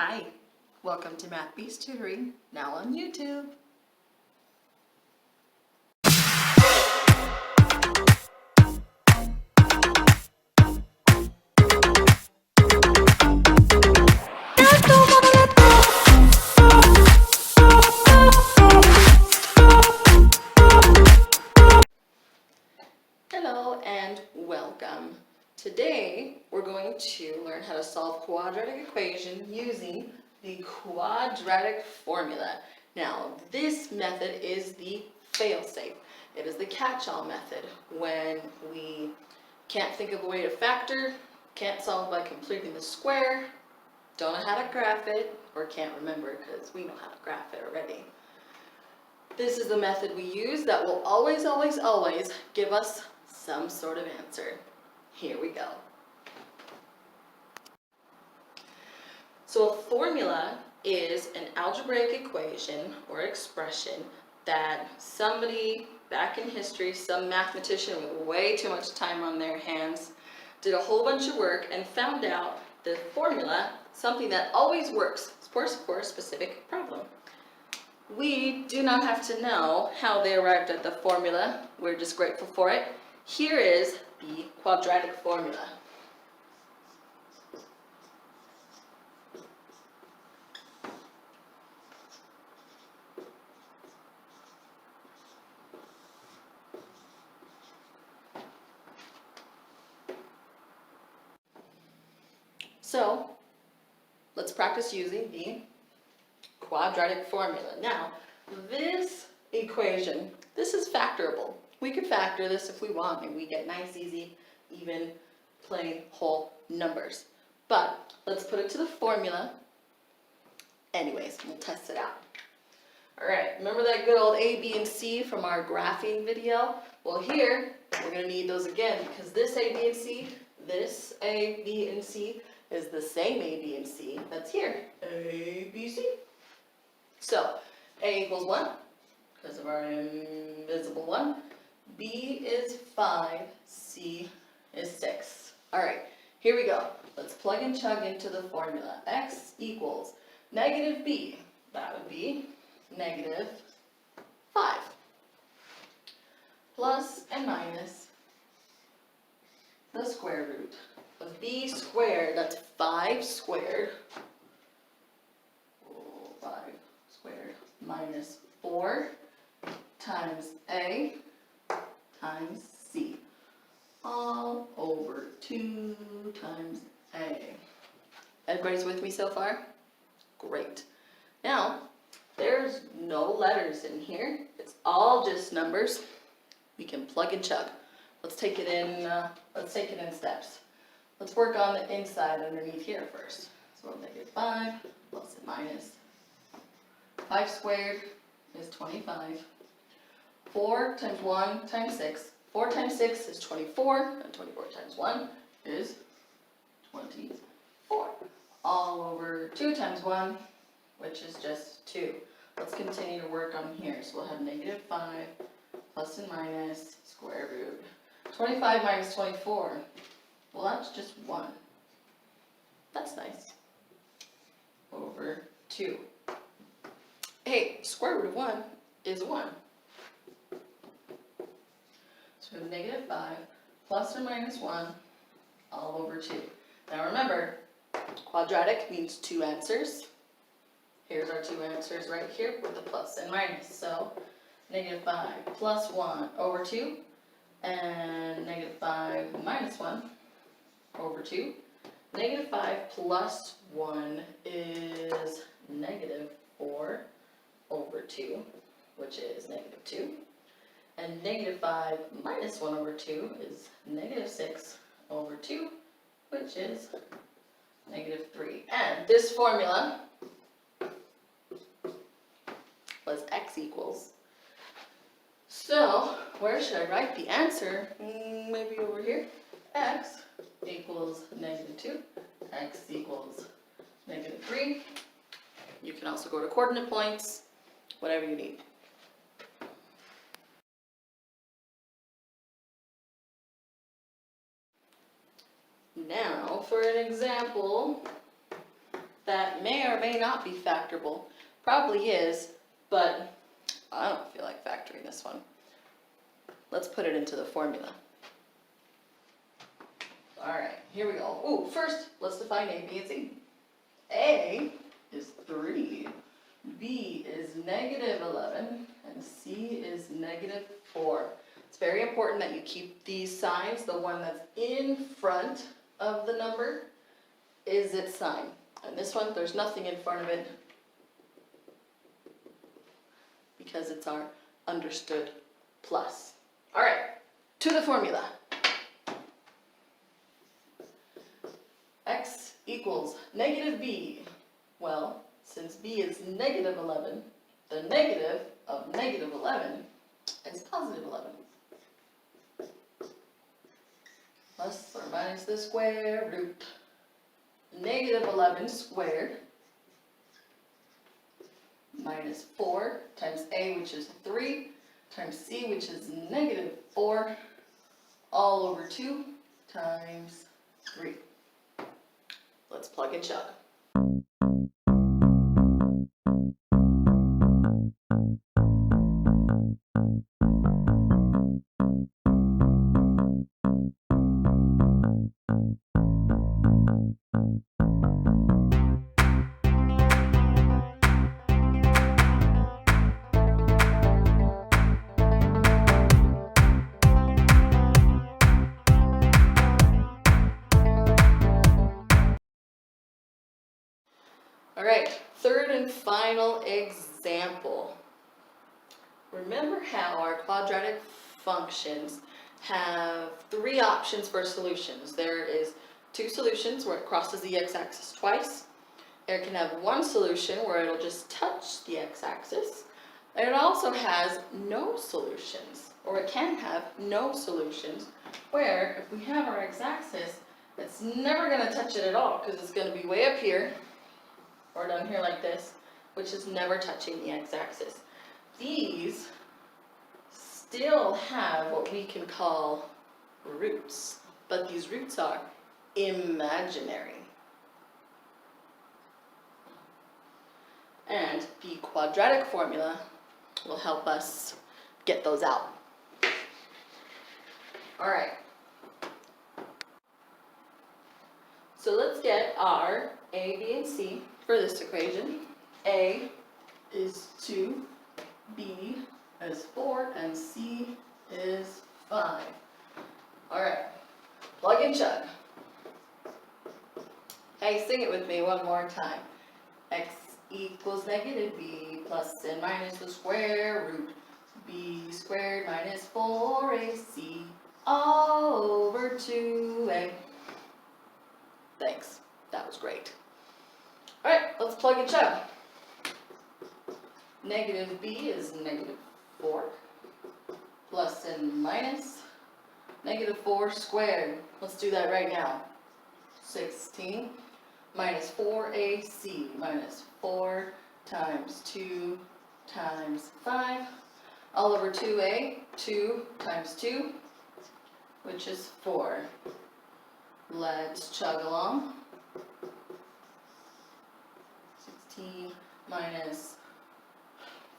Hi, welcome to Math Beast Tutoring, now on YouTube. Hello and welcome. Today we're going to learn how to solve quadratic equation using the quadratic formula. Now this method is the fail-safe. It is the catch-all method when we can't think of a way to factor, can't solve by completing the square, don't know how to graph it, or can't remember because we know how to graph it already. This is the method we use that will always give us some sort of answer. Here we go. So a formula is an algebraic equation or expression that somebody back in history, some mathematician with way too much time on their hands, did a whole bunch of work and found out the formula, something that always works for a specific problem. We do not have to know how they arrived at the formula. We're just grateful for it. Here is the quadratic formula. So, let's practice using the quadratic formula. Now, this equation, this is factorable. We could factor this if we want, and we get nice, easy, even, plain, whole numbers. But let's put it to the formula. Anyways, we'll test it out. All right, remember that good old A, B, and C from our graphing video? Well, here, we're going to need those again, because this A, B, and C, this A, B, and C is the same A, B, and C that's here. A, B, C. So, A equals 1, because of our invisible 1. B is 5, C is 6. All right, here we go. Let's plug and chug into the formula. X equals negative B. That would be negative 5. Plus and minus the square root of B squared. That's 5 squared. 5 squared minus 4 times A times C, all over 2 times A. Everybody's with me so far? Great. Now, there's no letters in here. It's all just numbers. We can plug and chug. Let's take it in steps. Let's work on the inside underneath here first. So negative 5 plus and minus. 5 squared is 25. 4 times 1 times 6. 4 times 6 is 24, and 24 times 1 is 24. All over 2 times 1, which is just 2. Let's continue to work on here. So we'll have negative 5 plus and minus square root. 25 minus 24, well, that's just 1. That's nice. Over 2. Hey, square root of 1 is 1. So we have negative 5 plus or minus 1 all over 2. Now remember, quadratic means 2 answers. Here's our 2 answers right here with the plus and minus. So negative 5 plus 1 over 2 and negative 5 minus 1 over 2. Negative 5 plus 1 is negative 4 over 2, which is negative 2. And negative 5 minus 1 over 2 is negative 6 over 2, which is negative 3. And this formula was x equals. So, where should I write the answer? Maybe over here. X equals negative 2. X equals negative 3. You can also go to coordinate points, whatever you need. Now, for an example that may or may not be factorable. Probably is, but I don't feel like factoring this one. Let's put it into the formula. All right, here we go. Ooh, first, let's define A, B, and C. A is 3, B is -11, and C is -4. It's very important that you keep these signs. The one that's in front of the number is its sign. And this one, there's nothing in front of it because it's our understood plus. All right, to the formula. X equals -b. Well, since b is -11, the negative of -11 is +11. Plus or minus the square root. -11 squared minus 4 times a, which is 3, times c, which is -4, all over 2 times 3. Let's plug and chug. All right, third and final example. Remember how our quadratic functions have 3 options for solutions. There is 2 solutions where it crosses the x-axis twice. It can have 1 solution where it'll just touch the x-axis. And it also has no solutions, or it can have no solutions, where if we have our x-axis, it's never going to touch it at all because it's going to be way up here or down here like this, which is never touching the x-axis. These still have what we can call roots, but these roots are imaginary. And the quadratic formula will help us get those out. All right. So let's get our A, B, and C for this equation. A is 2, B is 4, and C is 5. All right, plug and chug. Hey, sing it with me one more time. X equals -b plus and minus the square root b squared minus 4ac all over 2a. Thanks, that was great. All right, let's plug and chug. -b is -4 plus and minus -4 squared. Let's do that right now. 16 minus 4ac minus 4 times 2 times 5 all over 2a, 2 times 2, which is 4. Let's chug along. 16 minus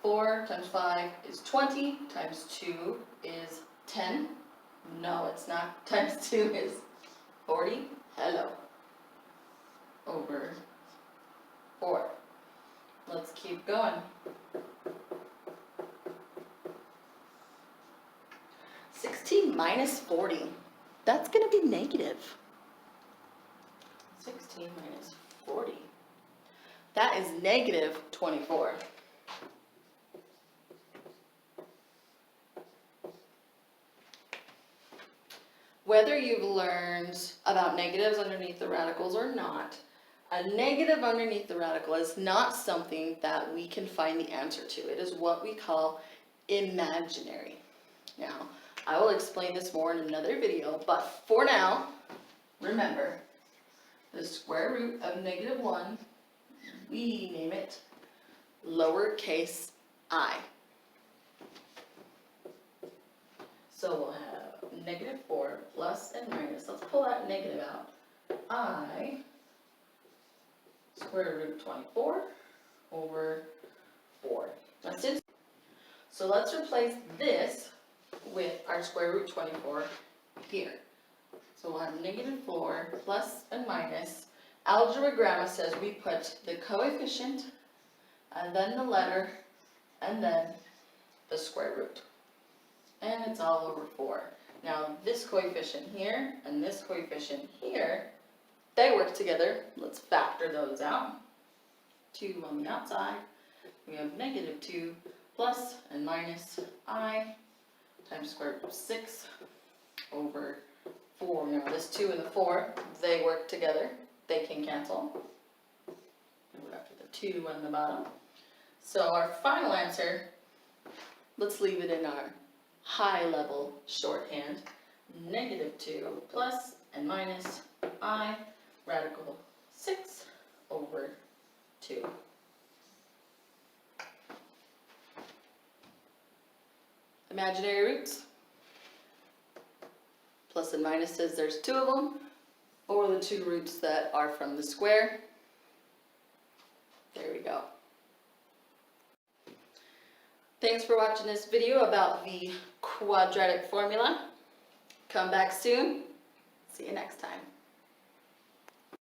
4 times 5 is 20, times 2 is 10. No, it's not. Times 2 is 40. Hello. Over 4. Let's keep going. 16 minus 40. That's going to be negative. 16 minus 40. That is negative 24. Whether you've learned about negatives underneath the radicals or not, a negative underneath the radical is not something that we can find the answer to. It is what we call imaginary. Now, I will explain this more in another video, but for now, remember, the square root of -1, we name it lowercase I. So we'll have -4 plus and minus. Let's pull that negative out. I square root 24 over 4. That's it. So let's replace this with our square root 24 here. So we'll have negative 4 plus and minus. Algebra grammar says we put the coefficient and then the letter and then the square root. And it's all over 4. Now this coefficient here and this coefficient here, they work together. Let's factor those out. 2 on the outside. We have negative 2 plus and minus I times square root of 6 over 4. Now this 2 and the 4, they work together. They can cancel. And we're after the 2 on the bottom. So our final answer, let's leave it in our high level shorthand. Negative 2 plus and minus I radical 6 over 2. Imaginary roots. Plus and minuses, there's 2 of them, or the 2 roots that are from the square. There we go. Thanks for watching this video about the quadratic formula. Come back soon. See you next time.